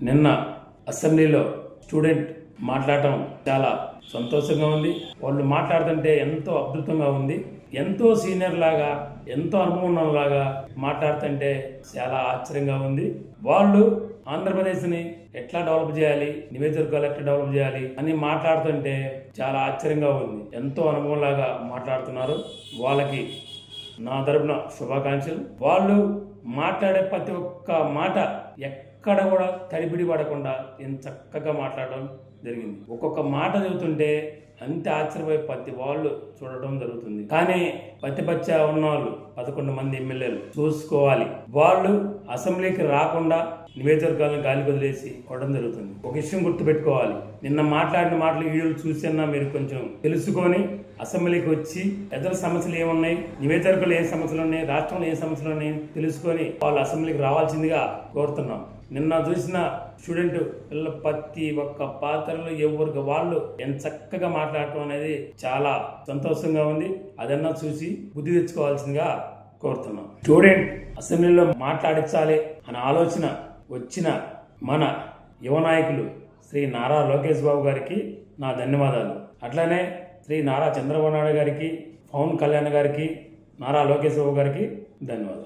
నిన్న అసెంబ్లీలో స్టూడెంట్ మాట్లాడటం చాలా సంతోషంగా ఉంది. వాళ్ళు మాట్లాడుతుంటే ఎంతో అద్భుతంగా ఉంది. ఎంతో సీనియర్ లాగా, ఎంతో అనుభవం లాగా మాట్లాడుతుంటే చాలా ఆశ్చర్యంగా ఉంది. వాళ్ళు ఆంధ్రప్రదేశ్ని ఎట్లా డెవలప్ చేయాలి, నియోజకవర్గాలు ఎట్లా డెవలప్ చేయాలి అని మాట్లాడుతుంటే చాలా ఆశ్చర్యంగా ఉంది. ఎంతో అనుభవం లాగా మాట్లాడుతున్నారు. వాళ్ళకి నా తరపున శుభాకాంక్షలు. వాళ్ళు మాట్లాడే ప్రతి ఒక్క మాట ఎక్కడ కూడా తడిపిడి పడకుండా ఎంత చక్కగా మాట్లాడడం జరిగింది. ఒక్కొక్క మాట చెబుతుంటే అంత ఆశ్చర్యపోయి ప్రతి వాళ్ళు చూడటం జరుగుతుంది. కానీ ప్రతిపక్ష ఉన్నవాళ్ళు 11 మంది ఎమ్మెల్యేలు చూసుకోవాలి. వాళ్ళు అసెంబ్లీకి రాకుండా నియోజకవర్గాలను గాలికి వదిలేసి కొట్టడం జరుగుతుంది. ఒక విషయం గుర్తుపెట్టుకోవాలి. నిన్న మాట్లాడిన మాటలు వీడియోలు చూసినా మీరు కొంచెం తెలుసుకొని అసెంబ్లీకి వచ్చి ప్రజల సమస్యలు ఏమున్నాయి, నియోజకవర్గాలు ఏ సమస్యలు ఉన్నాయి, రాష్ట్రంలో ఏ సమస్యలు ఉన్నాయి తెలుసుకొని వాళ్ళు అసెంబ్లీకి రావాల్సిందిగా కోరుతున్నాం. నిన్న చూసిన స్టూడెంట్ పిల్లల ప్రతి ఒక్క పాత్రలో ఎవరికి వాళ్ళు ఎంత చక్కగా మాట్లాడటం అనేది చాలా సంతోషంగా ఉంది. అదన్నా చూసి బుద్ధి తెచ్చుకోవాల్సిందిగా కోరుతున్నాం. స్టూడెంట్ అసెంబ్లీలో మాట్లాడించాలి అనే ఆలోచన వచ్చిన మన యువ నాయకులు శ్రీ నారా లోకేష్ బాబు గారికి నా ధన్యవాదాలు. అట్లానే శ్రీ నారా చంద్రబాబు నాయుడు గారికి, పవన్ కళ్యాణ్ గారికి, నారా లోకేష్ బాబు గారికి ధన్యవాదాలు.